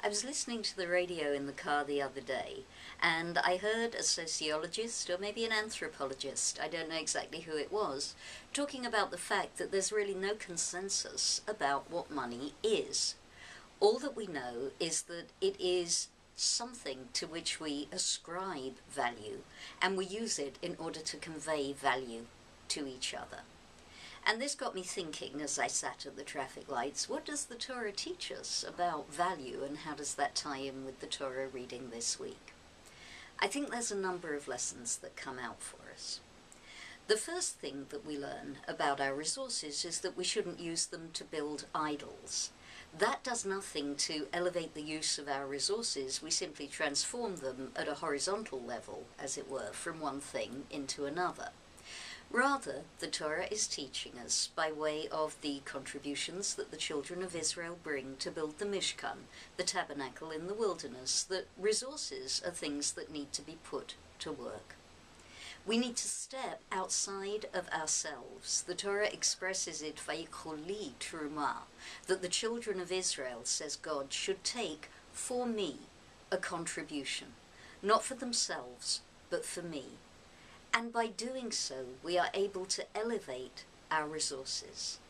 I was listening to the radio in the car the other day, and I heard a sociologist, or maybe an anthropologist, I don't know exactly who it was, talking about the fact that there's really no consensus about what money is. All that we know is that it is something to which we ascribe value, and we use it in order to convey value to each other. And this got me thinking as I sat at the traffic lights, what does the Torah teach us about value, and how does that tie in with the Torah reading this week? I think there's a number of lessons that come out for us. The first thing that we learn about our resources is that we shouldn't use them to build idols. That does nothing to elevate the use of our resources. We simply transform them at a horizontal level, as it were, from one thing into another. Rather, the Torah is teaching us, by way of the contributions that the children of Israel bring to build the Mishkan, the tabernacle in the wilderness, that resources are things that need to be put to work. We need to step outside of ourselves. The Torah expresses it, Vayikoli Truma, that the children of Israel, says God, should take for me a contribution, not for themselves, but for me. And by doing so, we are able to elevate our resources.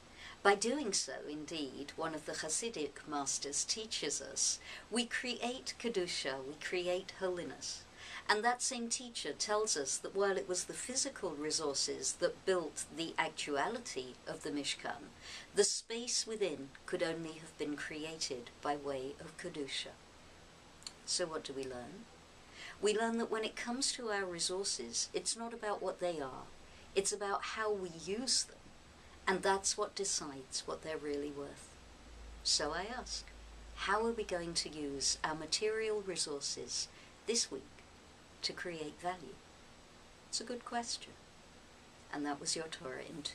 By doing so, indeed, one of the Hasidic masters teaches us, we create Kedusha, we create holiness. And that same teacher tells us that while it was the physical resources that built the actuality of the Mishkan, the space within could only have been created by way of Kedusha. So what do we learn? We learn that when it comes to our resources, it's not about what they are, it's about how we use them, and that's what decides what they're really worth. So I ask, how are we going to use our material resources this week to create value? It's a good question. And that was your Torah in 2.